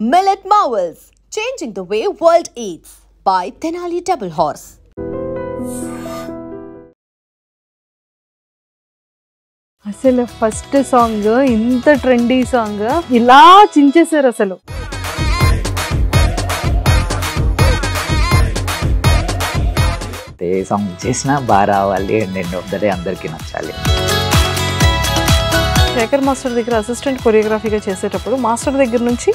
Millet Marvels, changing the way world eats by Tenali Double Horse. అసలు first song ఇంత trendy song ఇలా చించేశారు అసలు. ఏ song చేసినా బాగా రావాలి and end of the day అందరికీ నచ్చాలి. శేఖర్ మాస్టర్ దగ్గర అసిస్టెంట్ కొరియోగ్రఫీగా చేసేటప్పుడు మాస్టర్ దగ్గర నుంచి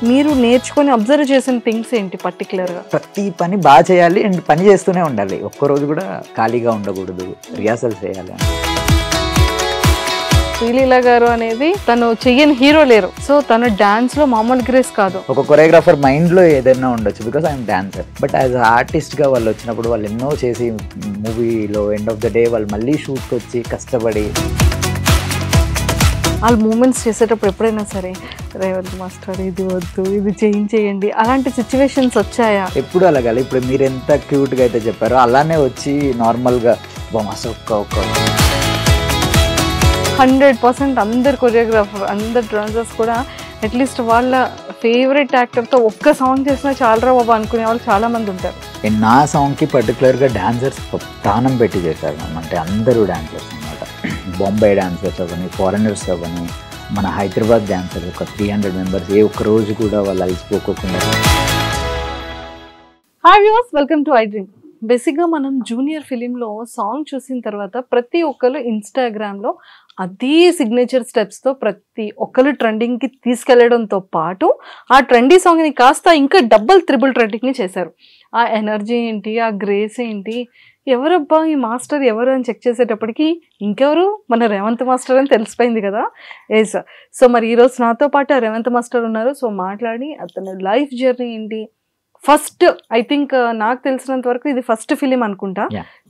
మీరు నేర్చుకొని అబ్జర్వ్ చేసిన థింగ్స్ ఏంటి పర్టికులర్గా? ప్రతి పని బాగా చేయాలి అండ్ పని చేస్తూనే ఉండాలి, ఒక్కరోజు కూడా ఖాళీగా ఉండకూడదు, రిహార్సల్ చేయాలి. శ్రీలీల గారు అనేది తను చెయ్యని హీరో లేరు, సో తన డాన్స్ లో మామూలు గ్రేస్ కాదు. ఒక కొరియోగ్రాఫర్ మైండ్ లో ఏదైనా ఉండొచ్చు because I'm dancer, but as artist గా వాళ్ళు వచ్చినప్పుడు వాళ్ళు ఎన్నో చేసి మూవీలో ఎండ్ ఆఫ్ ద డే వాళ్ళు మళ్ళీ షూట్కి వచ్చి కష్టపడి వాళ్ళు మూమెంట్స్ చేసేటప్పుడు ఎప్పుడైనా సరే రేవంత్ మాస్టర్ ఇది వద్దు ఇది చేయండి అలాంటి సిచ్యువేషన్స్ వచ్చాయా? ఎప్పుడు అలాగాలి. ఇప్పుడు మీరు ఎంత క్యూట్గా అయితే చెప్పారో అలానే వచ్చి నార్మల్గా మాస్టర్ ఒక్క 100% అందరు కొరియోగ్రాఫర్ అందరు డాన్సర్స్ కూడా అట్లీస్ట్ వాళ్ళ ఫేవరెట్ యాక్టర్తో ఒక్క సాంగ్ చేసినా చాలరా బాబా అనుకునే వాళ్ళు చాలా మంది ఉంటారు. నా సాంగ్కి పర్టికులర్గా డాన్సర్స్ ప్రాణం పెట్టి చేశారు. అంటే అందరూ డాన్సర్స్ అనమాట. బొంబాయి డాన్సర్స్ అవని, ఫారినర్స్ అవని, మన హైదరాబాద్ డాన్సర్స్ ఒక 300 మెంబర్స్ ఏ ఒక్క రోజు కూడా వాళ్ళు అలసిపోకుండా. Hi viewers, welcome to I dream. బేసిక్గా మనం జూనియర్ ఫిలింలో సాంగ్ చూసిన తర్వాత ప్రతి ఒక్కరు ఇన్స్టాగ్రామ్లో అదే సిగ్నేచర్ స్టెప్స్తో ప్రతి ఒక్కరు ట్రెండింగ్కి తీసుకెళ్లడంతో పాటు ఆ ట్రెండీ సాంగ్ని కాస్త ఇంకా డబుల్ త్రిబుల్ ట్రెండింగ్ని చేశారు. ఆ ఎనర్జీ ఏంటి, ఆ గ్రేస్ ఏంటి, ఎవరబ్బా ఈ మాస్టర్ ఎవరు అని చెక్ చేసేటప్పటికి ఇంకెవరు మన రేవంత్ మాస్టర్ అని తెలిసిపోయింది కదా. ఎస్, సో మరి ఈరోజు నాతో పాటు రేవంత్ మాస్టర్ ఉన్నారు. సో మాట్లాడి అతని లైఫ్ జర్నీ ఏంటి, ఫస్ట్ ఐ థింక్ నాకు తెలిసినంత వరకు ఇది ఫస్ట్ ఫిలిం అనుకుంటా.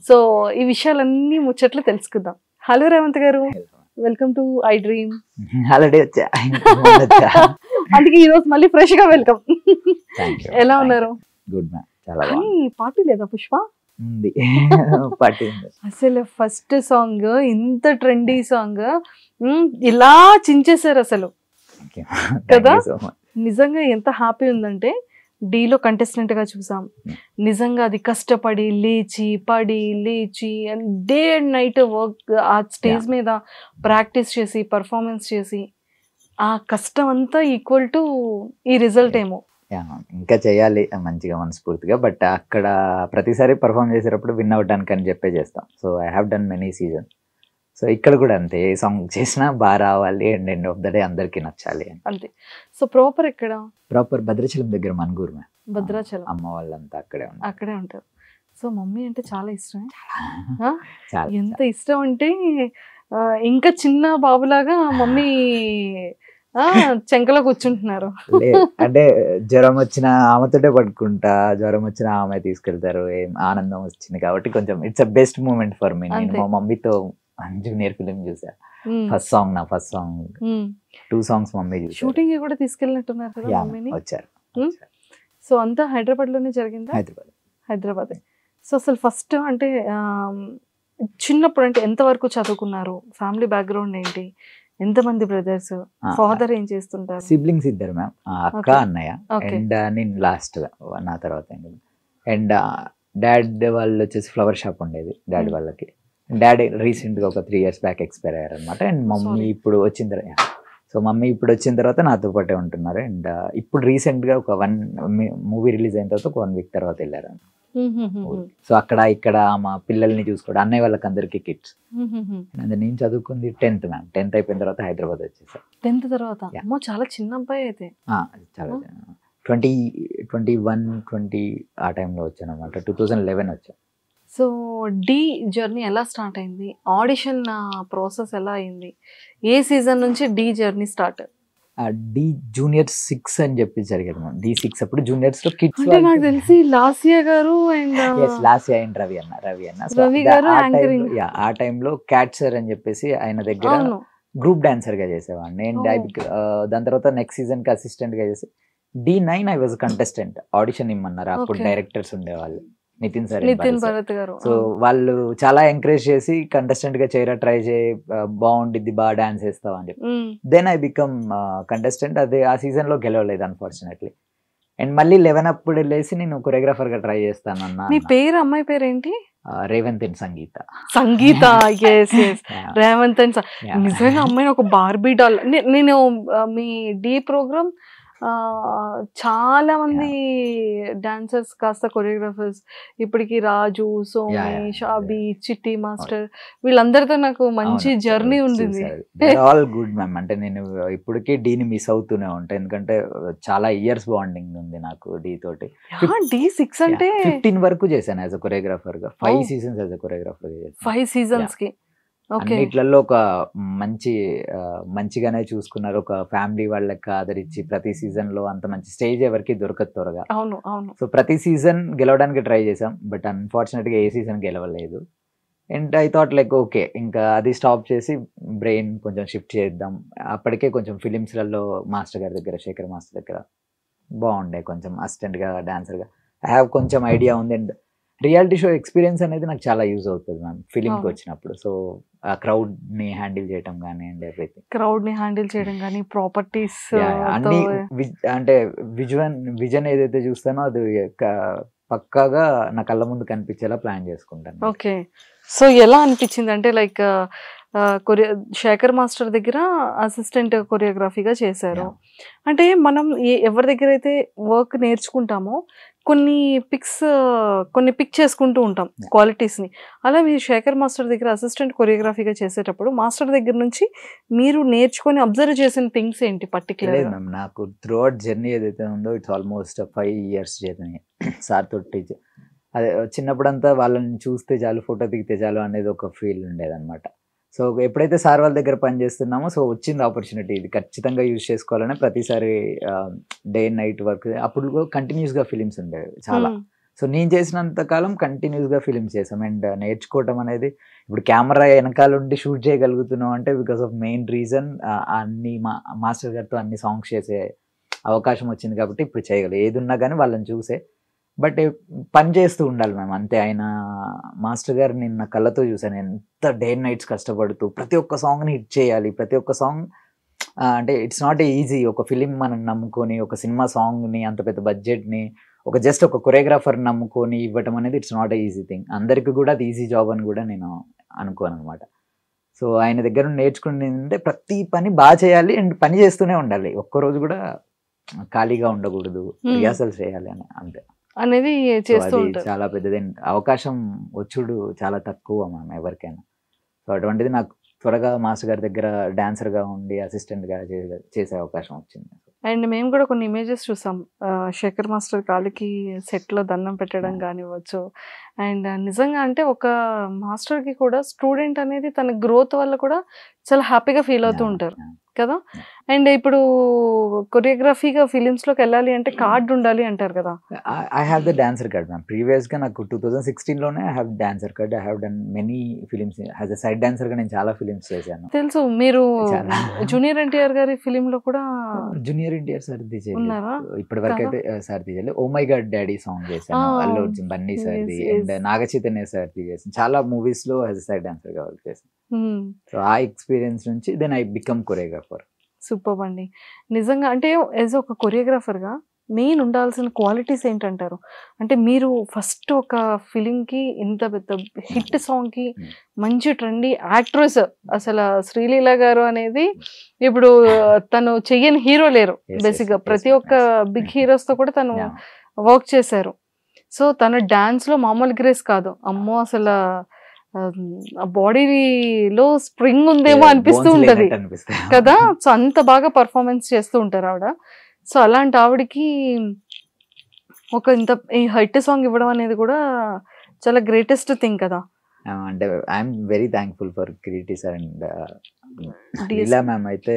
సో ఈ విషయాలన్నీ ముచ్చట్లు తెలుసుకుందాం. హలో రేవంత్ గారు, వెల్కమ్ టు ఐ డ్రీమ్. అందుకే ఈరోజు మళ్ళీ ఫ్రెష్ గా వెల్కమ్. ఎలా ఉన్నారు? Good ma'am. పార్టీ లేదా పుష్ప? అసలు ఫస్ట్ సాంగ్ ఇంత ట్రెండీ సాంగ్ ఇలా చించేశారు అసలు కదా. నిజంగా ఎంత హ్యాపీ ఉందంటే డీలో కంటెస్టెంట్ గా చూసాం. నిజంగా అది కష్టపడి లేచి పడి లేచి డే అండ్ నైట్ వర్క్, ఆ స్టేజ్ మీద ప్రాక్టీస్ చేసి పర్ఫార్మెన్స్ చేసి ఆ కష్టం అంతా ఈక్వల్ టు ఈ రిజల్ట్ ఏమో. ఇంకా చేయాలి మంచిగా మనస్ఫూర్తిగా, బట్ అక్కడ ప్రతిసారి పర్ఫామ్ చేసేటప్పుడు విన్ అవ్వడానికి అని చెప్పే చేస్తాం. So I have done many season. So ఇక్కడ కూడా అంతే, ఏ సాంగ్ చేసినా బాగా రావాలి and end of the day అందరికి నచ్చాలి అంతే. సో ప్రాపర్ ఎక్కడ? ప్రాపర్ భద్రాచలం దగ్గర మన్గూరు మ్యామ్. భద్రాచలం. అమ్మ వాళ్ళంతా అక్కడే ఉంటారు. సో మమ్మీ అంటే చాలా ఇష్టమే. ఎంత చాలా ఇష్టం అంటే ఇంకా చిన్న బాబులాగా మమ్మీ చెంకలో కూర్చుంటున్నారు. అంటే జ్వరం వచ్చిన ఆమెతోటే పడుకుంటా, జ్వరం వచ్చిన ఆమె తీసుకెళ్తారు. ఏం ఆనందం వచ్చింది కాబట్టి కొంచెం it's a best moment for me. నేను మా మమ్మీతో జూనియర్ ఫిలిం చూసా. ఫస్ట్ సాంగ్ 2 సాంగ్స్ మమ్మీ చూసారు. షూటింగ్ కూడా తీసుకెళ్ళినట్టున్నారు కదా మమ్మీని. వచ్చారు. సో అంతా హైదరాబాద్ లోనే జరిగిందా? హైదరాబాద్. సో అసలు ఫస్ట్ అంటే చిన్నప్పుడు అంటే ఎంత వరకు చదువుకున్నారు? ఫ్యామిలీ బ్యాక్గ్రౌండ్ ఏంటి? ఎంతమంది బ్రదర్స్? ఫాదర్ ఏం చేస్తుంటారు? సిబ్లింగ్స్ 2 మ్యామ్, అక్క అన్నయ్య. అండ్ నేను లాస్ట్ నా తర్వాత. అండ్ డాడ్ వాళ్ళు వచ్చేసి ఫ్లవర్ షాప్ ఉండేది డాడీ వాళ్ళకి. డాడీ రీసెంట్గా ఒక 3 years బ్యాక్ ఎక్స్పైర్ అయ్యారు అనమాట. అండ్ మమ్మీ ఇప్పుడు వచ్చిన తర్వాత నాతో పాటే ఉంటున్నారు. అండ్ ఇప్పుడు రీసెంట్గా ఒక మూవీ రిలీజ్ అయిన తర్వాత ఒక 1 week తర్వాత వెళ్ళారు. సో అక్కడ ఇక్కడ మా పిల్లల్ని చూసుకోవడం, అన్నయ్య వాళ్ళకి అందరికి కిడ్స్. నేను చదువుకుంది 10th మ్యామ్. 10th అయిపోయిన తర్వాత హైదరాబాద్ వచ్చేసా. 10th తర్వాత చాలా చిన్న అబ్బాయి అయితే. చాలా 20 ఆ టైంలో వచ్చాను అనమాట. 2011 వచ్చాను. సో డి జర్నీ ఎలా స్టార్ట్ అయింది? ఆడిషన్ ప్రాసెస్ ఎలా అయింది? ఏ సీజన్ నుంచి the journey start? Dhee junior 6 అని చెప్పి జరిగేది. D6 అప్పుడు జూనియర్స్ లో కిడ్స్. నాకు తెలిసి లాసియా గారు అండ్ లాసియా అండ్ రవి అన్న ఆ టైంలో క్యాట్ సర్ అని చెప్పేసి ఆయన దగ్గర గ్రూప్ డాన్సర్ గా చేసేవాడిని. అండ్ దాని తర్వాత నెక్స్ట్ సీజన్ కి అసిస్టెంట్ గా చేసి D9 I was contestant. Audition ఇమ్మన్నారు. అప్పుడు డైరెక్టర్స్ ఉండేవాళ్ళు. నితిన్ సార్ నితిన్ భరత్ గారు. సో వాళ్ళు చాలా ఎంకరేజ్ చేసి కంటెస్టెంట్ గా చేయరా, ట్రై చేయి, బాగుండిద్ది, బాగా డాన్స్ వేస్తావు అని చెప్పి. Then I become contestant. అదే ఆ సీజన్ లో గెలవలేదు అన్ఫార్చునేట్లీ. అండ్ మళ్ళీ 11 అప్పుడు వెళ్ళేసి నేను కొరియోగ్రాఫర్ గా ట్రై చేస్తాను అన్న. మీ పేరు, అమ్మాయి పేరు ఏంటి? Revanth and Sangeetha. Sangeetha, yes yes, Revanth and నిజంగా అమ్మాయిని ఒక బార్బీ డాల్. నేను మీ డి ప్రోగ్రామ్ చాలా మంది డాన్సర్స్ కాస్త కొరియోగ్రాఫర్స్ ఇప్పటికి రాజు, సోమి, షాబీ, చిట్టి మాస్టర్ వీళ్ళందరితో నాకు మంచి జర్నీ ఉంది. All good ma'am. అంటే నేను ఇప్పటికీ డీని మిస్ అవుతూనే ఉంటాను, ఎందుకంటే చాలా ఇయర్స్ బాండింగ్ ఉంది నాకు డీ తోటి. D6 అంటే 15 వరకు చేశాను యాజ్ అ కొరియోగ్రాఫర్ గా. 5 seasons as a choreographer. 5 seasons కి అన్నిట్లలో ఒక మంచిగానే చూసుకున్నారు. ఒక ఫ్యామిలీ వాళ్ళకి ఆదరించి ప్రతి సీజన్ లో అంత మంచి స్టేజ్ ఎవరికి దొరకదు త్వరగా. అవును అవును. సో ప్రతి సీజన్ గెలవడానికి ట్రై చేసాం, బట్ అన్ఫార్చునేట్ గా ఏ సీజన్ గెలవలేదు. And I thought like okay, ఇంకా అది స్టాప్ చేసి బ్రెయిన్ కొంచెం షిఫ్ట్ చేద్దాం. అప్పటికే కొంచెం ఫిలిమ్స్లలో మాస్టర్ గారి దగ్గర, శేఖర్ మాస్టర్ దగ్గర బాగుండే, కొంచెం అసిస్టెంట్ గా, డాన్సర్ గా ఐ హ్యావ్ కొంచెం ఐడియా ఉంది. అండ్ రియాలిటీ షో ఎక్స్పీరియన్స్ అనేది నాకు చాలా యూజ్ అవుతుంది మ్యామ్ ఫిలింకి వచ్చినప్పుడు. సో ఆ క్రౌడ్ ని హ్యాండిల్ చేయడం కానీ అండ్ ఎవ్రీథింగ్, క్రౌడ్ ని హ్యాండిల్ చేయడం కానీ, ప్రాపర్టీస్ అన్ని అంటే విజన్ ఏదైతే చూస్తానో అది పక్కాగా నా కళ్ళ ముందు కనిపించేలా ప్లాన్ చేసుకుంటాను. ఓకే. సో ఎలా అనిపించింది అంటే లైక్ శేఖర్ మాస్టర్ దగ్గర అసిస్టెంట్ కొరియోగ్రఫీగా చేశారు అంటే, మనం ఎవరి దగ్గర అయితే వర్క్ నేర్చుకుంటామో కొన్ని పిక్ చేసుకుంటూ ఉంటాం క్వాలిటీస్ని. అలా మీరు శేఖర్ మాస్టర్ దగ్గర అసిస్టెంట్ కొరియోగ్రఫీగా చేసేటప్పుడు మాస్టర్ దగ్గర నుంచి మీరు నేర్చుకొని అబ్జర్వ్ చేసిన థింగ్స్ ఏంటి పర్టికులర్? మ్యామ్ నాకు త్రూ అవుట్ జర్నీ ఏదైతే ఉందో it's almost 5 years journey sir తోటి. అదే చిన్నప్పుడంతా వాళ్ళని చూస్తే చాలు, ఫోటో దిగితే చాలు అనేది ఒక ఫీల్ ఉండేదన్నమాట. సో ఎప్పుడైతే సార్ వాళ్ళ దగ్గర పని చేస్తున్నామో సో వచ్చింది ఆపర్చునిటీ, ఇది ఖచ్చితంగా యూజ్ చేసుకోవాలని ప్రతిసారి డే అండ్ నైట్ వర్క్. అప్పుడు కంటిన్యూస్గా ఫిలిమ్స్ ఉండేవి చాలా. సో నేను చేసినంత కాలం కంటిన్యూస్గా ఫిలిమ్స్ చేసాం. అండ్ నేర్చుకోవటం అనేది, ఇప్పుడు కెమెరా వెనకాల ఉండి షూట్ చేయగలుగుతున్నాం అంటే బికాస్ ఆఫ్ మెయిన్ రీజన్ అన్ని మాస్టర్ గారితో అన్ని సాంగ్స్ చేసే అవకాశం వచ్చింది కాబట్టి ఇప్పుడు చేయగలం. ఏది ఉన్నా కానీ వాళ్ళని చూసే, బట్ పని చేస్తూ ఉండాలి మేము అంతే. ఆయన మాస్టర్ గారు నిన్న కళ్ళతో చూసాను, ఎంత డే అండ్ నైట్స్ కష్టపడుతూ ప్రతి ఒక్క సాంగ్ని హిట్ చేయాలి. ప్రతి ఒక్క సాంగ్ అంటే ఇట్స్ నాట్ ఈజీ. ఒక ఫిలిం మనం నమ్ముకొని, ఒక సినిమా సాంగ్ని, అంత పెద్ద బడ్జెట్ని జస్ట్ ఒక కొరియోగ్రాఫర్ని నమ్ముకొని ఇవ్వటం అనేది it's not a easy thing. అందరికీ కూడా అది ఈజీ జాబ్ అని కూడా నేను అనుకోను అనమాట. సో ఆయన దగ్గర నేర్చుకునేది అంటే ప్రతి పని బాగా చేయాలి అండ్ పని చేస్తూనే ఉండాలి. ఒక్కరోజు కూడా ఖాళీగా ఉండకూడదు, రిహార్సల్స్ చేయాలి అని అంతే అనేది చేస్తూ ఉంటారు. చాలా పెద్దది అవకాశం వచ్చుడు చాలా తక్కువ మనం ఎవరికైనా. సో అటువంటిది నాకు త్వరగా మాస్టర్ గారి దగ్గర డాన్సర్గా ఉండి అసిస్టెంట్గా చేసే అవకాశం వచ్చింది. అండ్ మేము కూడా కొన్ని ఇమేజెస్ చూసాం, శేఖర్ మాస్టర్ కాలికి సెట్లో దండం పెట్టడం కానివ్వచ్చు. అండ్ నిజంగా అంటే ఒక మాస్టర్కి కూడా స్టూడెంట్ అనేది తన గ్రోత్ వల్ల కూడా చాలా హ్యాపీగా ఫీల్ అవుతూ ఉంటారు కదా. అండ్ ఇప్పుడు కొరియోగ్రఫీగా ఫిలిమ్స్లోకి వెళ్ళాలి అంటే కార్డ్ ఉండాలి అంటారు కదా. I have the dancer card ma'am. ప్రీవియస్గా నాకు 2016లోనే I have dancer card. I have done many films as a side డాన్సర్గా. నేను చాలా ఫిలిమ్స్ చేశాను. తెలుసు, మీరు జూనియర్ ఎన్టీఆర్ గారి ఫిలింలో కూడా జూనియర్ ఎన్టీఆర్ సార్ది చేయలేదు ఇప్పటి వరకు అయితే. సార్ది చేయలేదు. Oh my God daddy song చేశాను, అల్లు అర్జున్, బన్నీ సార్ది అండ్ నాగ చైతన్య సార్ది చేశాను. చాలా మూవీస్లో యాజ్ అ సైడ్ డాన్సర్గా వర్క్ చేశాను. సో ఆ ఎక్స్పీరియన్స్ నుంచి then I become choreographer. Super అండి. నిజంగా అంటే యాజ్ ఒక కొరియోగ్రాఫర్గా మెయిన్ ఉండాల్సిన క్వాలిటీస్ ఏంటంటారు? అంటే మీరు ఫస్ట్ ఒక ఫిలింకి, ఇంత పెద్ద హిట్ సాంగ్కి మంచి ట్రెండీ యాక్ట్రెస్, అసలు శ్రీలీల గారు అనేది ఇప్పుడు తను చెయ్యని హీరో లేరు బేసిక్గా. ప్రతి ఒక్క బిగ్ హీరోస్తో కూడా తను వర్క్ చేశారు. సో తన డాన్స్లో మామూలు గ్రేస్ కాదు, అమ్మో అసలు ఆ బాడీలో స్ప్రింగ్ ఉందేమో అనిపిస్తూ ఉంటది కదా. సో అంత బాగా పర్ఫార్మెన్స్ చేస్తూ ఉంటారు ఆవిడ. సో అలాంటి ఆవిడకి ఒక ఇంత ఈ హిట్ సాంగ్ ఇవ్వడం అనేది కూడా చాలా గ్రేటెస్ట్ థింగ్ కదా. అంటే I'm very thankful for Kireeti sir and Leela ma'am అయితే,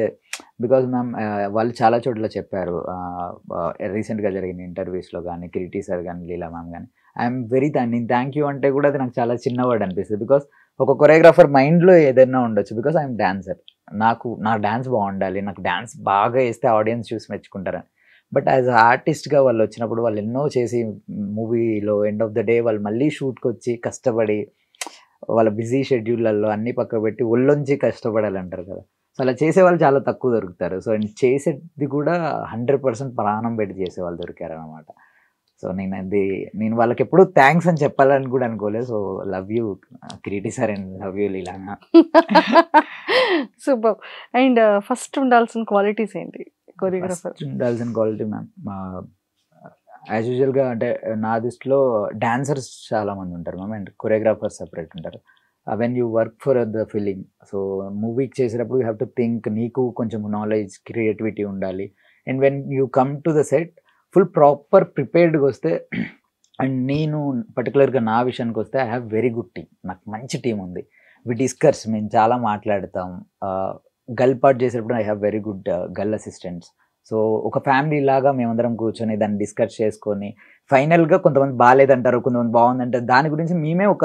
బికాజ్ మ్యామ్ వాళ్ళు చాలా చోట్ల చెప్పారు రీసెంట్గా జరిగిన ఇంటర్వ్యూస్లో కానీ, కిరీటి సార్ కానీ, లీలా మ్యామ్ కానీ. ఐఎమ్ వెరీ నేను థ్యాంక్ యూ అంటే కూడా అది నాకు చాలా చిన్న వర్డ్ అనిపిస్తుంది. బికాస్ ఒక కొరియోగ్రాఫర్ మైండ్లో ఏదైనా ఉండొచ్చు, బికాస్ ఐఎమ్ డాన్సర్. నా డాన్స్ బాగుండాలి, నాకు డాన్స్ బాగా వేస్తే ఆడియన్స్ చూసి మెచ్చుకుంటారని. బట్ యాజ్ ఆర్టిస్ట్గా వాళ్ళు వచ్చినప్పుడు వాళ్ళు ఎన్నో చేసి మూవీలో ఎండ్ ఆఫ్ ద డే వాళ్ళు మళ్ళీ షూట్కి వచ్చి కష్టపడి వాళ్ళ బిజీ షెడ్యూళ్ళల్లో అన్ని పక్క పెట్టి ఒళ్ళొంచి కష్టపడాలి అంటారు కదా. సో అలా చేసేవాళ్ళు చాలా తక్కువ దొరుకుతారు. సో చేసేది కూడా 100% ప్రాణం పెట్టి చేసేవాళ్ళు దొరికారు అనమాట. సో నేను వాళ్ళకి ఎప్పుడు థ్యాంక్స్ అని చెప్పాలని కూడా అనుకోలేదు. So love you creative sir and love you లీలానా. సూపర్. అండ్ ఫస్ట్ ఉండాల్సిన క్వాలిటీస్ ఏంటి కొరియోగ్రాఫర్? ఉండాల్సిన క్వాలిటీ మ్యామ్ యాజ్ యూజువల్గా అంటే నా దృష్టిలో డాన్సర్స్ చాలా మంది ఉంటారు మ్యామ్ అండ్ కొరియోగ్రాఫర్స్ సెపరేట్ ఉంటారు. When you work for the film, so మూవీకి చేసేటప్పుడు యూ హ్యావ్ టు థింక్, నీకు కొంచెం నాలెడ్జ్ క్రియేటివిటీ ఉండాలి. And when you come to the set full proper ప్రిపేర్డ్గా వస్తే, అండ్ నేను పర్టికులర్గా నా విషయానికి వస్తే I have very good team. నాకు మంచి టీం ఉంది. వి డిస్కస్, మేము చాలా మాట్లాడతాం. గర్ల్ పార్ట్ చేసేటప్పుడు I have very good girl assistants. So ఒక ఫ్యామిలీ లాగా మేమందరం కూర్చొని దాన్ని డిస్కస్ చేసుకొని ఫైనల్గా కొంతమంది బాగాలేదంటారు, కొంతమంది బాగుందంటారు. దాని గురించి మేమే ఒక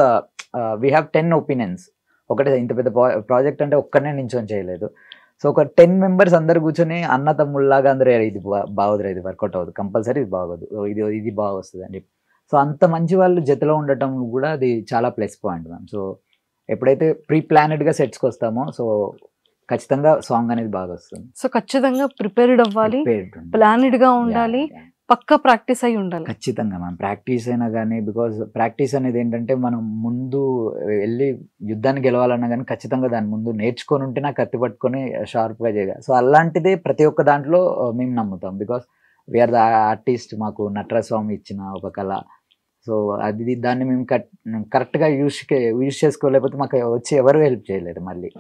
వీ హ్యావ్ 10 ఒపీనియన్స్. ఒకటే ఇంత పెద్ద ప్రాజెక్ట్ అంటే ఒక్కడనే నించొని చేయలేదు. సో ఒక 10 మెంబర్స్ అందరు కూర్చొని అన్న తమ్ముళ్ళలాగా అందరూ ఇది బాగోదురా, ఇది వర్కౌట్ అవ్వదు, కంపల్సరీ ఇది బాగోదు, ఇది బాగా వస్తుంది అని చెప్పి. సో అంత మంచి వాళ్ళు జతలో ఉండటం కూడా అది చాలా ప్లస్ పాయింట్ మ్యామ్. సో ఎప్పుడైతే ప్రీ ప్లానెడ్గా సెట్స్కి వస్తామో సో ఖచ్చితంగా సాంగ్ అనేది బాగా వస్తుంది. సో ఖచ్చితంగా ప్రిపేర్డ్ అవ్వాలి, ప్లానెడ్గా ఉండాలి, పక్కా ప్రాక్టీస్ అయి ఉండాలి. ఖచ్చితంగా మ్యామ్. ప్రాక్టీస్ అయినా కానీ, బికాజ్ ప్రాక్టీస్ అనేది ఏంటంటే మనం ముందు వెళ్ళి యుద్ధాన్ని గెలవాలన్నా కానీ ఖచ్చితంగా దాని ముందు నేర్చుకొని ఉంటే నాకు కత్తి పట్టుకొని షార్ప్గా చేయాలి. సో అలాంటిదే ప్రతి ఒక్క దాంట్లో మేము నమ్ముతాం. Because we are the artist. మాకు నటరాజ స్వామి ఇచ్చిన ఒక కళ. సో దాన్ని మేము కరెక్ట్గా యూజ్ చేసుకోలేకపోతే మాకు వచ్చి ఎవరు హెల్ప్ చేయలేరు మళ్ళీ.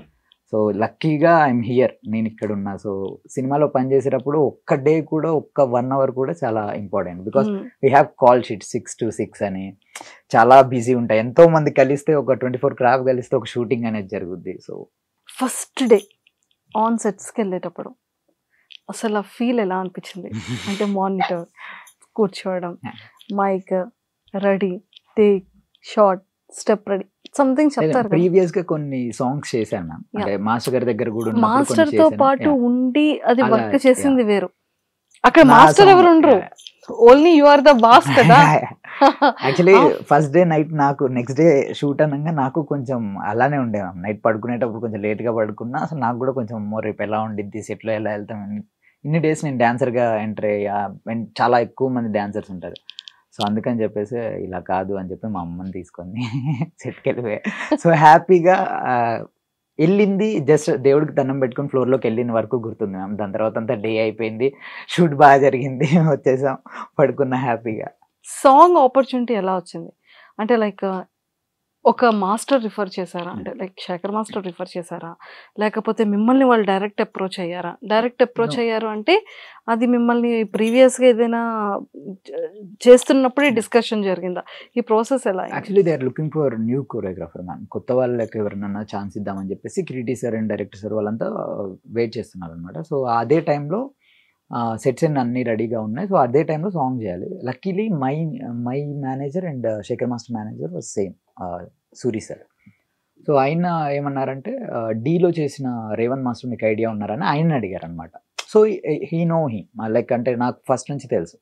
సో లక్కీగా ఐఎమ్ హియర్, నేను ఇక్కడ ఉన్నా. సో సినిమాలో పనిచేసేటప్పుడు ఒక్క డే కూడా, ఒక్క 1 hour కూడా చాలా important. Because we have call sheet 6 to 6 అని చాలా బిజీ ఉంటాయి. ఎంతో మంది కలిస్తే ఒక 24 క్రాఫ్ట్ కలిస్తే ఒక షూటింగ్ అనేది జరుగుద్ది. సో ఫస్ట్ డే ఆన్ సెట్స్కి వెళ్ళేటప్పుడు అసలు ఆ ఫీల్ ఎలా అనిపించింది? అంటే మానిటర్ కూర్చోవడం, mic ready, take, short, step ready, something చెప్తారు. ప్రీవియస్ గా కొన్ని సాంగ్స్ చేశాను మ్యామ్. అంటే మాస్టర్ గారి దగ్గర కూడా మాస్టర్ తో పాటు ఉండి అది వర్క్ చేసింది వేరు. అక్కడ మాస్టర్ ఎవరు ఉండరు, only you are the boss కదా. యాక్చువల్లీ ఫస్ట్ డే నైట్ నాకు నెక్స్ట్ డే షూట్ అనగా నాకు కొంచెం అలానే ఉండే మ్యామ్. నైట్ పడుకునేటప్పుడు కొంచెం లేట్ గా పడుకున్నా. అసలు నాకు కూడా కొంచెం రేపు ఎలా ఉండిద్ది, సెట్లో ఎలా వెళ్తాం. ఇన్ని డేస్ నేను డాన్సర్ గా ఎంటర్ అయ్యా, చాలా ఎక్కువ మంది డాన్సర్స్ ఉంటారు. సో అందుకని చెప్పేసి ఇలా కాదు అని చెప్పి మా అమ్మని తీసుకొని సెట్కి వెళ్ళిపోయా. సో హ్యాపీగా వెళ్ళింది, జస్ట్ దేవుడికి దండం పెట్టుకుని ఫ్లోర్లోకి వెళ్ళిన వరకు గుర్తుంది మ్యామ్. దాని తర్వాత అంతా డే అయిపోయింది, షూట్ బాగా జరిగింది, వచ్చేసాం, పడుకున్నా హ్యాపీగా. సాంగ్ ఆపర్చునిటీ ఎలా వచ్చింది? అంటే లైక్ ఒక మాస్టర్ రిఫర్ చేశారా? అంటే లైక్ శేఖర్ మాస్టర్ రిఫర్ చేశారా, లేకపోతే మిమ్మల్ని వాళ్ళు డైరెక్ట్ అప్రోచ్ అయ్యారా? డైరెక్ట్ అప్రోచ్ అయ్యారు అంటే అది మిమ్మల్ని ప్రీవియస్గా ఏదైనా చేస్తున్నప్పుడే డిస్కషన్ జరిగిందా? ఈ ప్రాసెస్ ఎలా? Actually they are looking for new choreographer ma'am. కొత్త వాళ్ళకి ఎవరినన్నా ఛాన్స్ ఇద్దామని చెప్పేసి creative sir and director sir వాళ్ళంతా వెయిట్ చేస్తున్నారు అనమాట. సో అదే టైంలో సెట్స్ అన్ని రెడీగా ఉన్నాయి. సో అదే టైంలో సాంగ్ చేయాలి. Luckily my manager and Shekhar master manager was same, Suri sir. So ఆయన ఏమన్నారంటే డీలో చేసిన రేవంత్ మాస్టర్ మీకు ఐడియా ఉన్నారని ఆయన అడిగారు అనమాట. సో హీ లైక్ అంటే నాకు ఫస్ట్ నుంచి తెలుసు.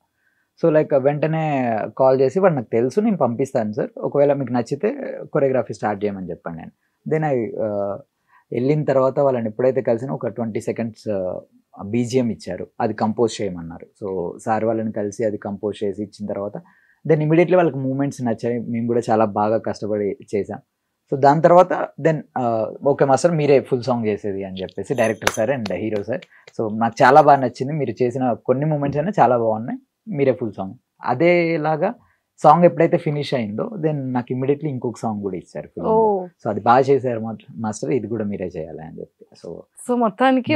సో లైక్ వెంటనే కాల్ చేసి వాడు నాకు తెలుసు, నేను పంపిస్తాను సార్, ఒకవేళ మీకు నచ్చితే కొరియోగ్రఫీ స్టార్ట్ చేయమని చెప్పండి నేను. దెన్ వెళ్ళిన తర్వాత వాళ్ళని ఎప్పుడైతే కలిసినా ఒక 20 seconds బీజిఎం ఇచ్చారు, అది కంపోజ్ చేయమన్నారు. సో సార్ వాళ్ళని కలిసి అది కంపోజ్ చేసి ఇచ్చిన తర్వాత దెన్ ఇమీడియట్లీ వాళ్ళకి మూమెంట్స్ నచ్చాయి. మేము కూడా చాలా బాగా కష్టపడి చేసాం. సో దాని తర్వాత దెన్ ఓకే మాస్టర్ మీరే ఫుల్ సాంగ్ చేసేది అని చెప్పేసి director sir and hero sir. So నాకు చాలా బాగా నచ్చింది, మీరు చేసిన కొన్ని మూమెంట్స్ అయినా చాలా బాగున్నాయి, మీరే ఫుల్ సాంగ్. అదేలాగా సాంగ్ ఎప్పుడైతే ఫినిష్ అయిందో దెన్ నాకు ఇమీడియట్లీ ఇంకొక సాంగ్ కూడా ఇచ్చారు. సో అది బాగా చేశారు మాస్టర్, ఇది కూడా మీరే చేయాలి అని చెప్పి. సో మొత్తానికి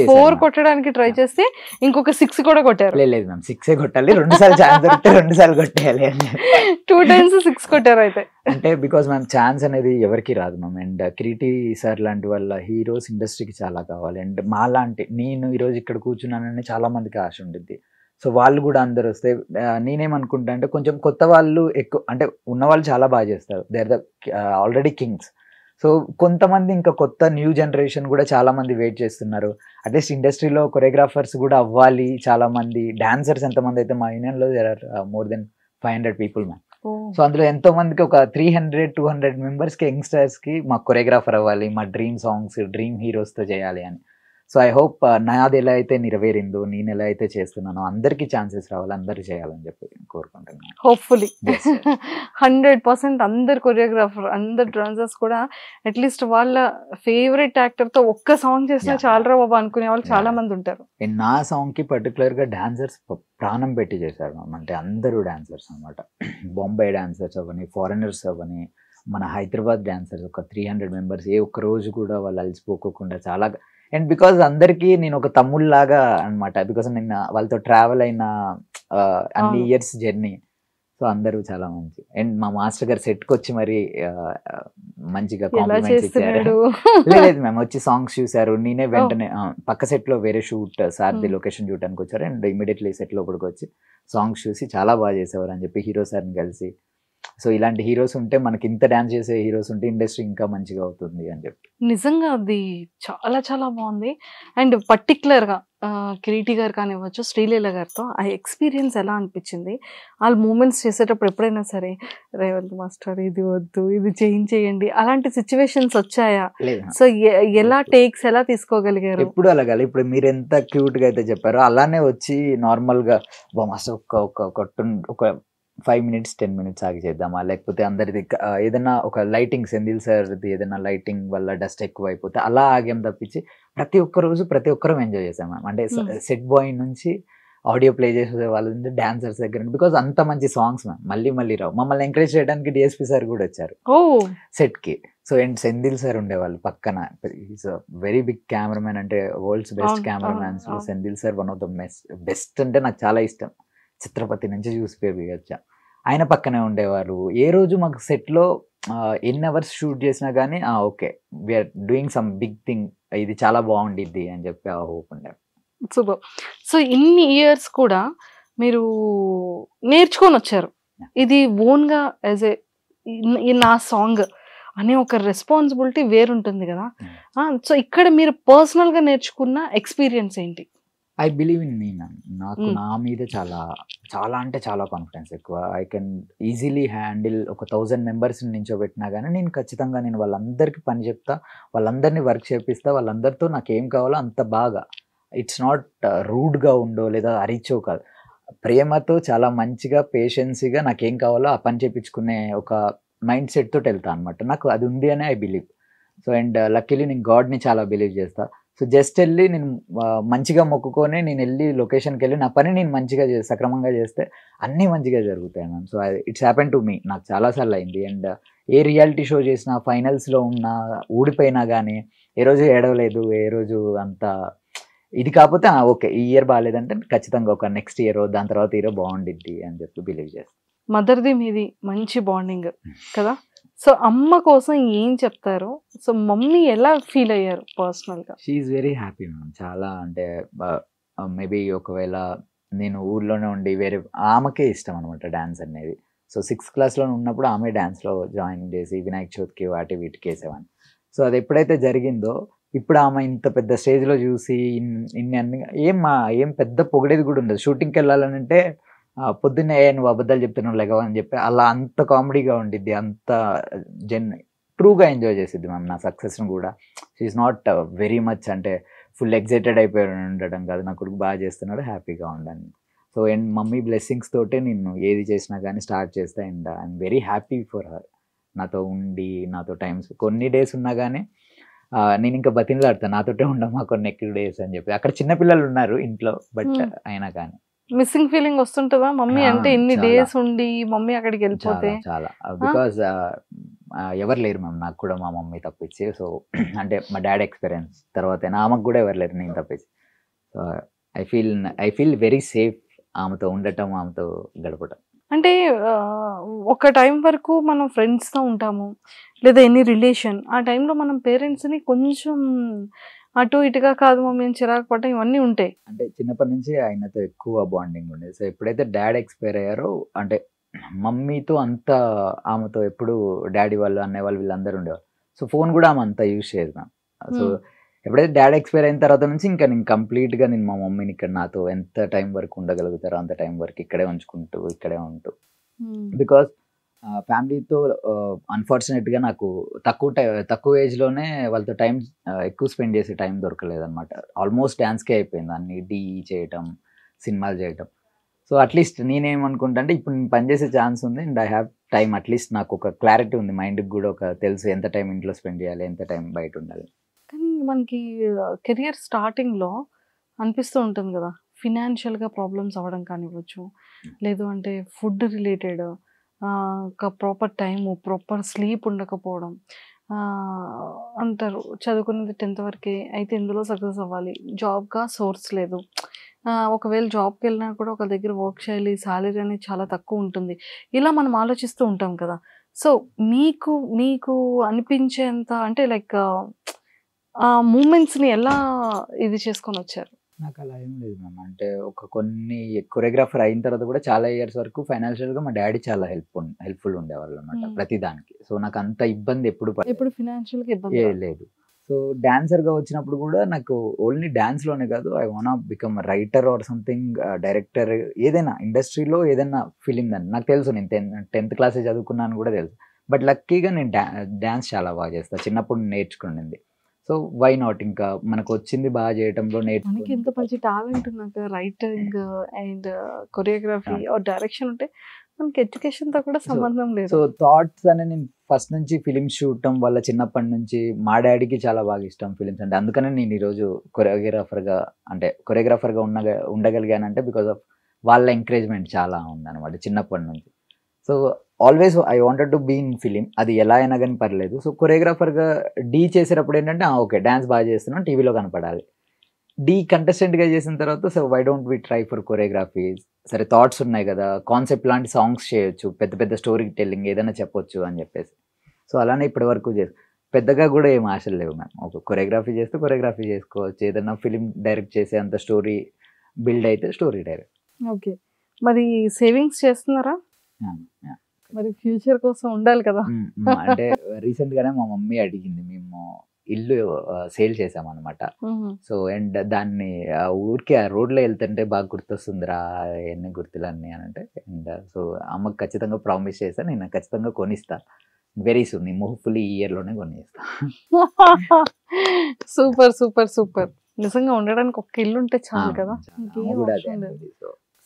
4 కొట్టడానికి ట్రై చేస్తే ఇంకొక 6 కూడా కొట్టారు. లేదు మ్యామ్, 6 కొట్టాలి, 2 సార్లు ఛాన్స్ దొరికితే 2 సార్లు కొట్టేయాలి అని 2 times 6 కొట్టారు అయితే. అంటే బికాస్ మ్యామ్ ఛాన్స్ అనేది ఎవరికి రాదు మ్యామ్. అండ్ క్రియేటివ్ సార్ లాంటి వాళ్ళ హీరోస్ ఇండస్ట్రీకి చాలా కావాలి. అండ్ మా లాంటి నేను ఈరోజు ఇక్కడ కూర్చున్నానని చాలా మందికి ఆశ ఉండిద్ది. సో వాళ్ళు కూడా అందరు వస్తే నేనేమనుకుంటా అంటే కొంచెం కొత్త వాళ్ళు ఎక్కువ, అంటే ఉన్నవాళ్ళు చాలా బాగా చేస్తారు, they are the already kings. So కొంతమంది ఇంకా కొత్త న్యూ జనరేషన్ కూడా చాలా మంది వెయిట్ చేస్తున్నారు. అట్లీస్ట్ ఇండస్ట్రీలో కొరియోగ్రాఫర్స్ కూడా అవ్వాలి చాలా మంది. డాన్సర్స్ ఎంతమంది అయితే మా యూనియన్లో there are more than 500 people ma'am. So అందులో ఎంతో మందికి ఒక 300-200 మెంబర్స్కి యంగ్స్టర్స్కి మా కొరియోగ్రాఫర్ అవ్వాలి, మా డ్రీమ్ సాంగ్స్ డ్రీమ్ హీరోస్తో చేయాలి అని. సో ఐ హోప్ నాది ఎలా అయితే నెరవేరిందో, నేను ఎలా అయితే చేస్తున్నానో అందరికీ ఛాన్సెస్ రావాలి, అందరూ చేయాలని చెప్పి కోరుకుంటున్నాను. హోప్ఫుల్లీ 100% అందరు కొరియోగ్రాఫర్, అందరు డాన్సర్స్ కూడా అట్లీస్ట్ వాళ్ళ ఫేవరెట్ యాక్టర్తో ఒక్క సాంగ్ చేసినా చాలరా బాబా అనుకునే వాళ్ళు చాలా మంది ఉంటారు. నా సాంగ్కి పర్టికులర్గా డాన్సర్స్ ప్రాణం పెట్టి చేశారు మ్యామ్. అంటే అందరూ డాన్సర్స్ అనమాట. బొంబాయి డాన్సర్స్ అవ్వని, ఫారినర్స్ అవ్వని, మన హైదరాబాద్ డాన్సర్స్ ఒక 300 మెంబర్స్ ఏ ఒక్క రోజు కూడా వాళ్ళు అలసిపోకోకుండా చాలా. అండ్ బికాజ్ అందరికీ నేను ఒక తమ్ముళ్ళలాగా అనమాట. బికాజ్ నేను వాళ్ళతో ట్రావెల్ అయిన అన్ని ఇయర్స్ జర్నీ. సో అందరూ చాలా మంచి. అండ్ మా మాస్టర్ గారు సెట్కి వచ్చి మరి మంచిగా కాంప్లిమెంట్స్ ఇచ్చారు. లేదు మేము వచ్చి సాంగ్స్ చూసారు. నేనే వెంటనే పక్క సెట్లో వేరే షూట్ సార్ది లొకేషన్ చూడడానికి వచ్చారు. అండ్ ఇమీడియట్లీ సెట్ లోపలికి వచ్చి సాంగ్స్ చూసి చాలా బాగా చేసేవారు అని చెప్పి హీరో సార్ని కలిసి, సో ఇలాంటి హీరోస్ ఉంటే మనకి, ఇంత డాన్స్ చేసే హీరోస్ ఉంటే ఇండస్ట్రీ ఇంకా మంచిగా అవుతుంది అని చెప్పి. నిజంగా అది చాలా చాలా బాగుంది. అండ్ పర్టికులర్గా కిరీటి గారు కానివ్వచ్చు, శ్రీలీల గారితో ఆ ఎక్స్పీరియన్స్ ఎలా అనిపించింది? వాళ్ళు మూమెంట్స్ చేసేటప్పుడు ఎప్పుడైనా సరే రేవంత్ మాస్టర్ ఇది వద్దు, ఇది చేయండి, అలాంటి సిచ్యువేషన్స్ వచ్చాయా? సో ఎలా టేక్స్ ఎలా తీసుకోగలిగారు? ఎప్పుడు అలాగే. ఇప్పుడు మీరు ఎంత క్యూట్ గా అయితే చెప్పారో అలానే వచ్చి నార్మల్ గా మాస్టర్ ఒక 5 minutes 10 minutes ఆగి చేద్దామా, లేకపోతే అందరిది ఏదైనా ఒక లైటింగ్, సెంధిల్ సార్ది ఏదైనా లైటింగ్ వల్ల డస్ట్ ఎక్కువ అయిపోతే అలా ఆగేం తప్పించి ప్రతి ఒక్క రోజు ప్రతి ఒక్కరం ఎంజాయ్ చేసాం మ్యామ్. అంటే సెట్ బాయ్ నుంచి ఆడియో ప్లే చేసే వాళ్ళ నుంచి డాన్సర్స్ దగ్గర, బికాజ్ అంత మంచి సాంగ్స్ మ్యామ్ మళ్ళీ రావు. మమ్మల్ని ఎంకరేజ్ చేయడానికి డిఎస్పీ సార్ కూడా వచ్చారు సెట్కి. సో అండ్ సెంధిల్ సార్ ఉండేవాళ్ళు పక్కన. ఈజ్ వెరీ బిగ్ కెమెరామెన్, అంటే world's best cameramens. Senthil sir one of the best. అంటే నాకు చాలా ఇష్టం. చిత్రపతి నుంచి చూసి వచ్చా. ఆయన పక్కనే ఉండేవారు. ఏ రోజు మాకు సెట్లో ఎన్ని అవర్స్ షూట్ చేసినా కానీ okay we're doing some big thing, ఇది చాలా బాగుండిద్ది అని చెప్పి ఆ హోప్ ఉండే. సూపర్. సో ఇన్ని ఇయర్స్ కూడా మీరు నేర్చుకొని వచ్చారు. ఇది ఓన్గా యాజ్ ఏ నా సాంగ్ అనే ఒక రెస్పాన్సిబిలిటీ వేరుంటుంది కదా. సో ఇక్కడ మీరు పర్సనల్గా నేర్చుకున్న ఎక్స్పీరియన్స్ ఏంటి? I believe in me ma'am. నాకు నా మీద చాలా చాలా అంటే చాలా కాన్ఫిడెన్స్ ఎక్కువ. ఐ కెన్ ఈజీలీ హ్యాండిల్ ఒక 1000 మెంబర్స్ని నించోబెట్టినా కానీ నేను ఖచ్చితంగా వాళ్ళందరికీ పని చెప్తా, వాళ్ళందరినీ వర్క్ చేపిస్తా, వాళ్ళందరితో నాకు ఏం కావాలో అంత బాగా. ఇట్స్ నాట్ రూడ్గా ఉండో లేదా అరిచో కాదు, ప్రేమతో చాలా మంచిగా పేషెన్సీగా నాకేం కావాలో ఆ పని చేయించుకునే ఒక మైండ్ సెట్ తోటి వెళ్తా అనమాట. నాకు అది ఉంది అని I believe. So and luckily నేను గాడ్ని చాలా బిలీవ్ చేస్తా. సో జస్ట్ వెళ్ళి నేను మంచిగా మొక్కుకొని నేను వెళ్ళి లొకేషన్కి వెళ్ళి నా పని నేను మంచిగా సక్రమంగా చేస్తే అన్నీ మంచిగా జరుగుతాయి ma'am. So it's happen to me. నాకు చాలాసార్లు అయింది. అండ్ ఏ రియాలిటీ షో చేసినా ఫైనల్స్లో ఉన్నా ఊడిపోయినా కానీ ఏ రోజు ఏడవలేదు, ఏ రోజు అంత ఇది కాకపోతే ఓకే ఈ ఇయర్ బాగాలేదంటే ఖచ్చితంగా ఒక నెక్స్ట్ ఇయర్ దాని తర్వాత ఇయర్ బాగుండిద్ది అని చెప్పి బిలీవ్ చేస్తాను. మదర్ది మీది మంచి బాండింగ్ కదా. సో అమ్మ కోసం ఏం చెప్తారు? సో మమ్మీ ఎలా ఫీల్ అయ్యారు పర్సనల్గా? She is very happy ma'am. చాలా అంటే మేబీ ఒకవేళ నేను ఊర్లోనే ఉండి వేరే, ఆమెకే ఇష్టం అనమాట డ్యాన్స్ అనేది. సో 6th classలో ఉన్నప్పుడు ఆమె డ్యాన్స్లో జాయిన్ చేసి వినాయక చవితికి వాటి వీటికి వేసేవాడిని. సో అది ఎప్పుడైతే జరిగిందో ఇప్పుడు ఆమె ఇంత పెద్ద స్టేజ్లో చూసి ఇన్ని అన్ని ఏం పెద్ద పొగిడేది కూడా ఉండదు. షూటింగ్కి వెళ్ళాలని అంటే పొద్దున్నే నువ్వు అబద్ధాలు చెప్తున్నావు లేవని చెప్పి అలా అంత కామెడీగా ఉండిద్ది, అంత ట్రూగా ఎంజాయ్ చేసిద్ది మ్యామ్ నా సక్సెస్ని కూడా. షీఈస్ నాట్ వెరీ మచ్ అంటే ఫుల్ ఎగ్జైటెడ్ అయిపోయి ఉండడం కాదు, నా కొడుకు బాగా చేస్తున్నాడు హ్యాపీగా ఉండండి. సో అండ్ మమ్మీ బ్లెస్సింగ్స్ తోటే నేను ఏది చేసినా కానీ స్టార్ట్ చేస్తా. And I'm very happy for her. నాతో ఉండి నాతో టైమ్స్ కొన్ని డేస్ ఉన్నా కానీ నేను ఇంకా బతిమలాడతాను నాతోటే ఉండమ్మా కొన్ని ఎక్కువ డేస్ అని చెప్పి. అక్కడ చిన్నపిల్లలు ఉన్నారు ఇంట్లో, బట్ అయినా కానీ మిస్సింగ్ ఫీలింగ్ వస్తుంటుందా మమ్మీ అంటే ఇన్ని డేస్ ఉండి మమ్మీ అక్కడికి వెళ్ళిపోతే? చాలా బికాజ్ ఎవరు లేరు మ్యామ్ నాకు కూడా, మా మమ్మీ తప్పించి. సో అంటే మా డాడీ ఎక్స్పీరియన్స్ తర్వాత ఆమెకు కూడా ఎవరు లేరు నేను తప్పించి. So I feel very safe ఆమెతో ఉండటం, ఆమెతో గడపటం. అంటే ఒక టైం వరకు మనం ఫ్రెండ్స్తో ఉంటాము లేదా ఎనీ రిలేషన్, ఆ టైంలో మనం పేరెంట్స్ని కొంచెం అటు ఇటుగా కాదు మమ్మీ చిరాకు పడటం ఇవన్నీ ఉంటాయి. అంటే చిన్నప్పటి నుంచి ఆయనతో ఎక్కువ బాండింగ్ ఉండేది. సో ఎప్పుడైతే డాడీ ఎక్స్పైర్ అయ్యారో అంటే మమ్మీతో అంతా ఆమెతో ఎప్పుడు డాడీ వాళ్ళు అన్నయ్య వాళ్ళు వీళ్ళందరూ ఉండేవారు. సో ఫోన్ కూడా ఆమె అంతా యూజ్ చేయదు మ్యామ్. సో ఎప్పుడైతే డాడీ ఎక్స్పైర్ అయిన తర్వాత నుంచి ఇంకా నేను కంప్లీట్గా నేను మా మమ్మీని ఇక్కడ నాతో ఎంత టైం వరకు ఉండగలుగుతారో అంత టైం వరకు ఇక్కడే ఉంచుకుంటూ ఇక్కడే ఉంటూ, బికాస్ ఫ్యామిలీతో అన్ఫార్చునేట్గా నాకు తక్కువ ఏజ్లోనే వాళ్ళతో టైం ఎక్కువ స్పెండ్ చేసే టైం దొరకలేదన్నమాట. ఆల్మోస్ట్ డ్యాన్స్కే అయిపోయింది, అన్ని డీ చేయటం, సినిమాలు చేయటం. సో అట్లీస్ట్ నేనేమనుకుంటా అంటే ఇప్పుడు నేను పనిచేసే ఛాన్స్ ఉంది and I have time, at least నాకు ఒక క్లారిటీ ఉంది, మైండ్కి కూడా ఒక తెలుసు ఎంత టైం ఇంట్లో స్పెండ్ చేయాలి, ఎంత టైం బయట ఉండాలి. కానీ మనకి కెరియర్ స్టార్టింగ్లో అనిపిస్తూ ఉంటుంది కదా, ఫినాన్షియల్గా ప్రాబ్లమ్స్ అవ్వడం కానివ్వచ్చు, లేదు అంటే ఫుడ్ రిలేటెడ్, ఒక ప్రాపర్ టైము ప్రాపర్ స్లీప్ ఉండకపోవడం, అంటారు చదువుకునేది 10th వరకే అయితే ఇందులో సక్సెస్ అవ్వాలి, జాబ్గా సోర్స్ లేదు, ఒకవేళ జాబ్కి వెళ్ళినా కూడా ఒక దగ్గర వర్క్ చేయాలి, సాలరీ అనేది చాలా తక్కువ ఉంటుంది, ఇలా మనం ఆలోచిస్తూ ఉంటాం కదా. సో మీకు అనిపించేంత అంటే లైక్ ఆ మూమెంట్స్ని ఎలా ఇది చేసుకొని వచ్చారు? నాకు అలా ఏం లేదు మ్యామ్. అంటే కొన్ని కొరియోగ్రాఫర్ అయిన తర్వాత కూడా చాలా ఇయర్స్ వరకు ఫైనాన్షియల్గా మా డాడీ చాలా హెల్ప్ఫుల్ ఉండేవాళ్ళు అనమాట ప్రతి దానికి. సో నాకు అంత ఇబ్బంది ఎప్పుడు ఫినాన్షియల్గా ఇబ్బంది లేదు. సో డాన్సర్గా వచ్చినప్పుడు కూడా నాకు ఓన్లీ డాన్స్లోనే కాదు, I want become writer or something, director, ఏదైనా ఇండస్ట్రీలో ఏదైనా ఫిలిం దాన్ని నాకు తెలుసు. నేను 10th క్లాసే చదువుకున్నాను కూడా తెలుసు. బట్ లక్కీగా నేను డాన్స్ చాలా బాగా చేస్తాను, చిన్నప్పుడు నేర్చుకునింది. సో వై నాట్, ఇంకా మనకు వచ్చింది బాగా చేయటంలో మనకి ఎంత మంచి టాలెంట్ ఉన్నాక writing and choreography or direction ఉంటే మనకి ఎడ్యుకేషన్తో కూడా సంబంధం లేదు. సో థాట్స్ అని నేను ఫస్ట్ నుంచి ఫిలిమ్స్ చూడటం వల్ల చిన్నప్పటి నుంచి మా డాడీకి చాలా బాగా ఇష్టం ఫిలిమ్స్ అంటే, అందుకనే నేను ఈరోజు కొరియోగ్రాఫర్గా ఉండగలిగానంటే బికాస్ ఆఫ్ వాళ్ళ ఎంకరేజ్మెంట్ చాలా ఉందన్నమాట చిన్నప్పటి నుంచి. So always I wanted to be in film, అది ఎలా అయినా కానీ పర్లేదు. సో కొరియోగ్రాఫర్గా డీ చేసేటప్పుడు ఏంటంటే ఓకే డ్యాన్స్ బాగా చేస్తున్నాం, టీవీలో కనపడాలి. డీ కంటెస్టెంట్గా చేసిన తర్వాత so why don't we try for choreography, సరే థాట్స్ ఉన్నాయి కదా, కాన్సెప్ట్ లాంటి సాంగ్స్ చేయొచ్చు, పెద్ద పెద్ద స్టోరీ టెల్లింగ్ ఏదైనా చెప్పొచ్చు అని చెప్పేసి. సో అలానే ఇప్పటి వరకు పెద్దగా కూడా ఏం ఆశలు లేవు మ్యామ్. ఒక కొరియోగ్రఫీ చేస్తే కొరియోగ్రఫీ చేసుకోవచ్చు, ఏదైనా ఫిలిం డైరెక్ట్ చేసే అంత స్టోరీ బిల్డ్ అయితే స్టోరీ డైరెక్ట్. ఓకే, మరి సేవింగ్స్ చేస్తున్నారా? మరి ఫ్యూచర్ కోసం ఉండాలి కదా. అంటే రీసెంట్ గానే మా మమ్మీ అడిగింది, మేము ఇల్లు సేల్ చేసామన్నమాట. సో అండ్ దాన్ని ఊరికే ఆ రోడ్లో వెళ్తుంటే బాగా గుర్తొస్తుందిరా ఎన్ని గుర్తులన్నీ అని అంటే, అండ్ సో అమ్మకి ఖచ్చితంగా ప్రామిస్ చేస్తాను, నేను ఖచ్చితంగా కొనిస్తా వెరీ సూన్, హోప్ఫుల్లీ ఈ ఇయర్లోనే కొనిస్తా. Super super super. నిజంగా ఉండడానికి ఒక ఇల్లు ఉంటే చాలు కదా.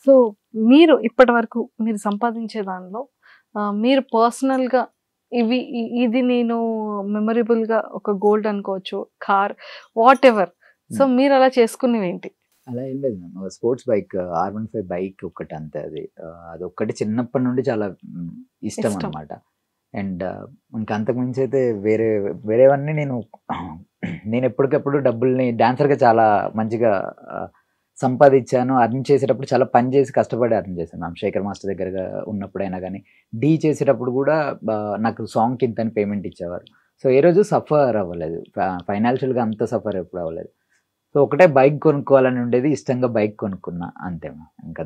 సో మీరు ఇప్పటి వరకు మీరు సంపాదించే దానిలో మీరు పర్సనల్గా ఇది నేను మెమరబుల్గా ఒక గోల్డ్ అనుకోవచ్చు, కార్, వాట్ ఎవర్, సో మీరు అలా చేసుకునేవి ఏంటి? అలా ఏం లేదు ma'am, sports bike R15 bike ఒకటి అంతే. అది ఒక్కటి చిన్నప్పటి నుండి చాలా ఇష్టం అన్నమాట. అండ్ ఇంకా అంతకుమించి అయితే వేరేవన్నీ నేను ఎప్పటికప్పుడు డబ్బుల్ని డాన్సర్గా చాలా మంచిగా సంపాదించాను. అర్న్ చేసేటప్పుడు చాలా పని చేసి కష్టపడి అర్న్ చేశాను మ్యామ్. శేఖర్ మాస్టర్ దగ్గరగా ఉన్నప్పుడైనా కానీ డీ చేసేటప్పుడు కూడా నాకు సాంగ్కి ఇంతని పేమెంట్ ఇచ్చేవారు. సో ఏ రోజు సఫర్ అవ్వలేదు, ఫైనాన్షియల్గా అంత సఫర్ ఎప్పుడు అవ్వలేదు. సో ఒకటే బైక్ కొనుక్కోవాలని ఉండేది, ఇష్టంగా బైక్ కొనుక్కున్నా అంతే మ్యామ్. ఇంకా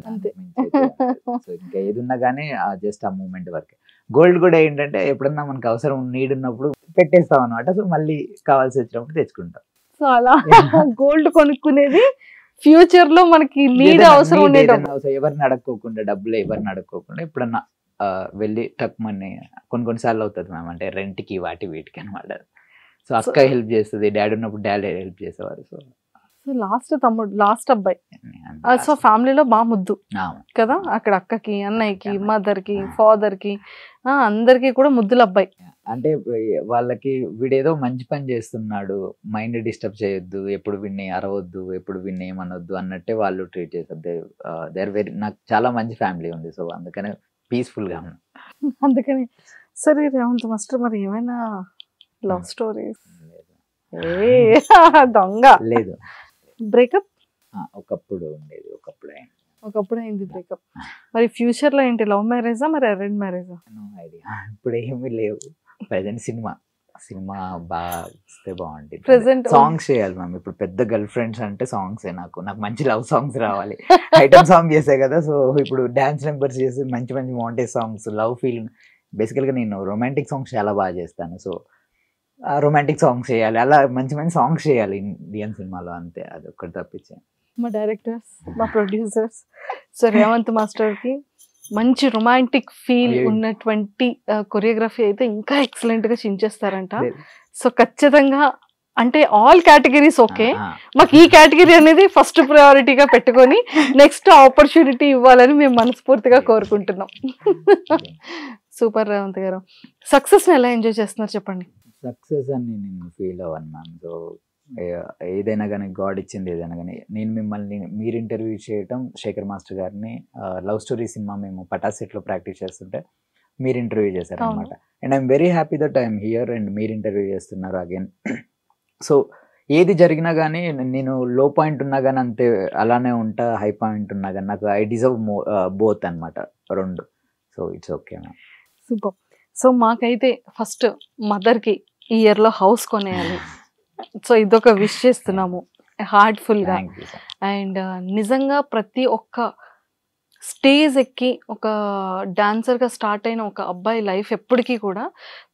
సో ఇంకా ఏది ఉన్నా కానీ జస్ట్ ఆ మూమెంట్ వరకే. గోల్డ్ కూడా ఏంటంటే ఎప్పుడన్నా మనకు అవసరం నీడ్ ఉన్నప్పుడు పెట్టేస్తాం అనమాట. సో మళ్ళీ కావాల్సి వచ్చినప్పుడు తెచ్చుకుంటాం. సో అలా గోల్డ్ కొనుక్కునేది ఫ్యూచర్ లో మనకి నీడ్ అవసరం ఎవరిని అడక్కోకుండా, డబ్బులు ఎవరిని అడక్కోకుండా ఎప్పుడన్నా వెళ్ళి టక్మని కొన్నిసార్లు అవుతుంది మ్యామ్, అంటే రెంట్కి వీటికి అనమాట. సో అక్క హెల్ప్ చేస్తుంది, డాడీ ఉన్నప్పుడు డాడీ హెల్ప్ చేసేవారు. సో లాస్ట్ అబ్బాయి, సో ఫ్యామిలీలో బాగా ముద్దు కదా, అక్కడ అక్కకి, అన్నయ్యకి, మదర్కి, ఫాదర్కి, అందరికి కూడా ముద్దుల అబ్బాయి. అంటే వాళ్ళకి వీడేదో మంచి పని చేస్తున్నాడు, మైండ్ డిస్టర్బ్ చేయొద్దు, ఎప్పుడు వీడిని అరవద్దు, ఎప్పుడు వీడిని ఏమనొద్దు అన్నట్టే వాళ్ళు ట్రీట్ చేస్తారు. దేర్ వెరీ, నాకు చాలా మంచి ఫ్యామిలీ ఉంది. సో అందుకనే పీస్ఫుల్గా ఉన్నాను. అందుకని సరే రేవంత్ మాస్టర్, మరి ఏమైనా లవ్ స్టోరీస్? దొంగ లేదు. బ్రేకప్ ఒకప్పుడు ఉండేది, ఒకప్పుడు అయింది బ్రేకప్. మరి ఫ్యూచర్ లో ఏంటి, లవ్ మ్యారేజా మరి అరేంజ్ మ్యారేజా? నో ఐడియా, ఇప్పుడు ఏమీ లేవు. ప్రెసెంట్ సినిమా బాగా వస్తే బాగుంటుంది. ప్రెసెంట్ సాంగ్స్ చేయాలి మ్యామ్. ఇప్పుడు పెద్ద గర్ల్ ఫ్రెండ్స్ అంటే సాంగ్స్, నాకు మంచి లవ్ సాంగ్స్ రావాలి. ఐటమ్ సాంగ్ చేసే కదా, సో ఇప్పుడు డాన్స్ నెంబర్స్ చేసి మంచి మాంటేజ్ సాంగ్స్, లవ్ ఫీల్. బేసికల్గా నేను రొమాంటిక్ సాంగ్స్ చాలా బాగా చేస్తాను. సో రొమాంటిక్ సాంగ్స్ చేయాలి, అలా మంచి మంచి సాంగ్స్ చేయాలి ఇండియన్ సినిమాలో, అంతే. అది ఒక్కటి తప్పించే. మా డైరెక్టర్స్, మా ప్రొడ్యూసర్స్, సో రేవంత్ మాస్టర్కి మంచి రొమాంటిక్ ఫీల్ ఉన్నటువంటి కొరియోగ్రఫీ అయితే ఇంకా ఎక్సలెంట్గా చించేస్తారంట. సో ఖచ్చితంగా అంటే ఆల్ కేటగిరీస్ ఓకే, మాకు ఈ కేటగిరీ అనేది ఫస్ట్ ప్రయారిటీగా పెట్టుకొని నెక్స్ట్ ఆపర్చునిటీ ఇవ్వాలని మేము మనస్ఫూర్తిగా కోరుకుంటున్నాం. సూపర్ రేవంత్ గారు, సక్సెస్ని ఎలా ఎంజాయ్ చేస్తున్నారు చెప్పండి. సక్సెస్ అని నేను ఫీల్ అవ్వను మ్యామ్. సో ఏదైనా కానీ గాడ్ ఇచ్చింది, ఏదైనా కానీ. నేను మిమ్మల్ని మీరు ఇంటర్వ్యూ చేయటం, శేఖర్ మాస్టర్ గారిని లవ్ స్టోరీ సినిమా మేము పటాస్ సెట్లో ప్రాక్టీస్ చేస్తుంటే మీరు ఇంటర్వ్యూ చేశారు అనమాట. And I'm very happy that I'm here and మీరు ఇంటర్వ్యూ చేస్తున్నారు అగైన్. సో ఏది జరిగినా కానీ నేను లో పాయింట్ ఉన్నా కానీ అంతే అలానే ఉంటా, హై పాయింట్ ఉన్నా కానీ నాకు ఐ డిజర్వ్ బోత్ అనమాట, రెండు. So it's okay ma'am. Super. So మాకైతే ఫస్ట్ మదర్కి ఈ ఇయర్లో హౌస్ కొనేయాలి, సో ఇదొక విష్ చేస్తున్నాము హార్ట్ఫుల్గా. అండ్ నిజంగా ప్రతి ఒక్క స్టేజ్ ఎక్కి ఒక డాన్సర్గా స్టార్ట్ అయిన ఒక అబ్బాయి లైఫ్ ఎప్పటికీ కూడా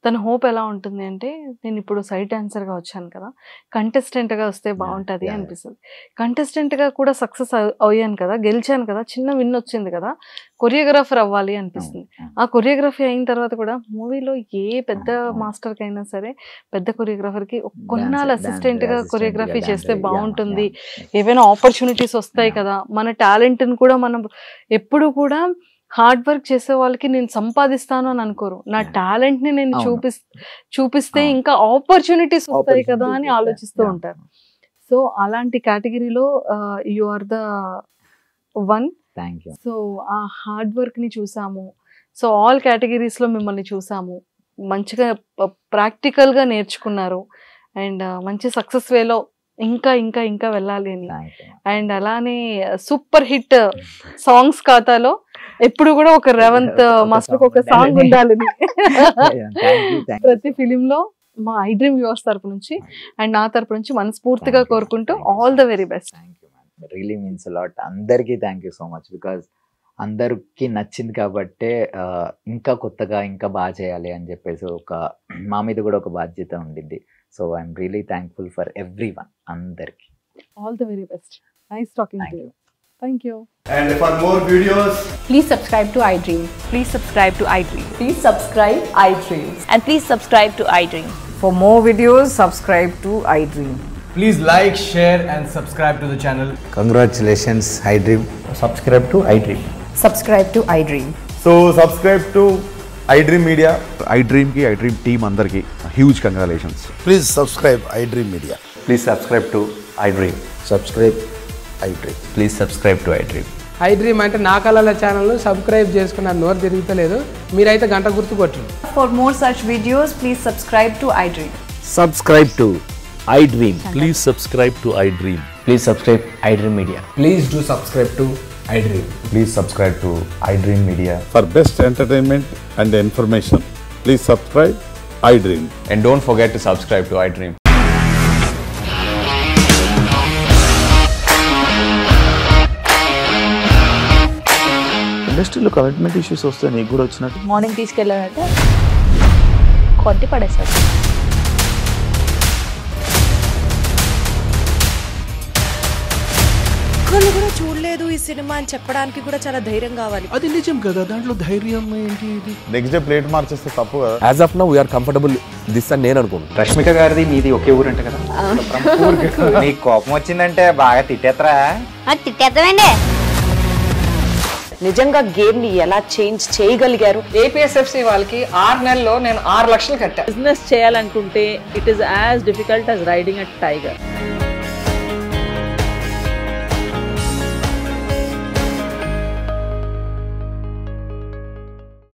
తన హోప్ ఎలా ఉంటుంది అంటే, నేను ఇప్పుడు సైడ్ డాన్సర్గా వచ్చాను కదా, కంటెస్టెంట్గా వస్తే బాగుంటుంది అనిపిస్తుంది. కంటెస్టెంట్గా కూడా సక్సెస్ అయ్యాను కదా, గెలిచాను కదా, చిన్న విన్ వచ్చింది కదా, కొరియోగ్రాఫర్ అవ్వాలి అనిపిస్తుంది. ఆ కొరియోగ్రఫీ అయిన తర్వాత కూడా మూవీలో ఏ పెద్ద మాస్టర్కి అయినా సరే పెద్ద కొరియోగ్రాఫర్కి కొన్నాళ్ళు అసిస్టెంట్గా కొరియోగ్రఫీ చేస్తే బాగుంటుంది, ఏవైనా ఆపర్చునిటీస్ వస్తాయి కదా, మన టాలెంట్ని కూడా మనం ఎప్పుడు కూడా హార్డ్ వర్క్ చేసే వాళ్ళకి నేను సంపాదిస్తాను అని అనుకోరు, నా టాలెంట్ ని నేను చూపిస్తే ఇంకా ఆపర్చునిటీస్ వస్తాయి కదా అని ఆలోచిస్తూ ఉంటారు. సో అలాంటి కేటగిరీలో you are the one. So ఆ హార్డ్ వర్క్ ని చూసాము, సో ఆల్ కేటగిరీస్ లో మిమ్మల్ని చూసాము, మంచిగా ప్రాక్టికల్ గా నేర్చుకున్నారు అండ్ మంచి సక్సెస్ వేలో ఇంకా ఇంకా ఇంకా వెళ్ళాలి అని. అండ్ అలానే సూపర్ హిట్ సాంగ్స్ ఖాతాలో ఎప్పుడు కూడా ఒక రేవంత్ మాస్టర్ ఒక సాంగ్ ఉండాలని ప్రతి ఫిలిం లో మా ఐ డ్రీమ్ వ్యూవర్స్ తరపు నుంచి అండ్ నా తరపు నుంచి మనస్ఫూర్తిగా కోరుకుంటూ all the very best. Really means lot. అందరికీ thank you so much, because అందరికి నచ్చింది కాబట్టే ఇంకా కొత్తగా ఇంకా బాగా చేయాలి అని చెప్పేసి ఒక మా మీద కూడా ఒక బాధ్యత ఉండింది. So I'm really thankful for everyone, అందరికి. All the very best. Nice talking to you. Thank you. And for more videos, Please subscribe to iDream. Please subscribe to iDream. Please subscribe iDream. And please subscribe to iDream. For more videos, subscribe to iDream. please like, share and subscribe to the channel. Congratulations, iDream. Subscribe to iDream. Subscribe to iDream. So subscribe to iDream Media. iDream ki iDream team andarki huge congratulations. Please subscribe iDream Media. Please subscribe to iDream. Subscribe iDream. Please subscribe to iDream. iDream అంటే నా కళల channel subscribe చేసుకున్న నోరు తిరుగుతలేదు, మీరైతే గంట గుర్తు కొట్టండి. For more such videos, please subscribe to iDream. Subscribe to iDream. Please subscribe to iDream. Please subscribe iDream Media. Please do subscribe to iDream. Please subscribe to iDream Media. For best entertainment and information, please subscribe iDream. And don't forget to subscribe to iDream. ఇండస్ట్రీలో commitment issues వస్తే నీకు కూడా వచ్చినట్టు morning తీసుకెళ్ళాడంటే కొట్టి పడేసాడు. ఒక్కళ్ళు కూడా చూడలేదు ఈ సినిమా అని చెప్పడానికి కూడా చాలా ధైర్యం కావాలి. అది నిజం కదా, దాంట్లో ధైర్యం ఏంటి? ఇది నెక్స్ట్ డే ప్లేట్ మార్చేస్తే తప్పు కదా. As of now, we are comfortable this అని నేను అనుకుంటున్నాను. రష్మిక గారిది మీది ఒకే ఊరు అంట కదా. నీకు కోపం వచ్చిందంటే బాగా తిట్టేత్తరా? తిట్టేద్దామండి. నిజంగా గేమ్ ని ఎలా చేంజ్ చేయగలిగారు? APSFC వాళ్ళకి 6 నెలల్లో నేను 6 లక్షలు కట్టా. బిజినెస్ చేయాలనుకుంటే it is as difficult as riding a tiger.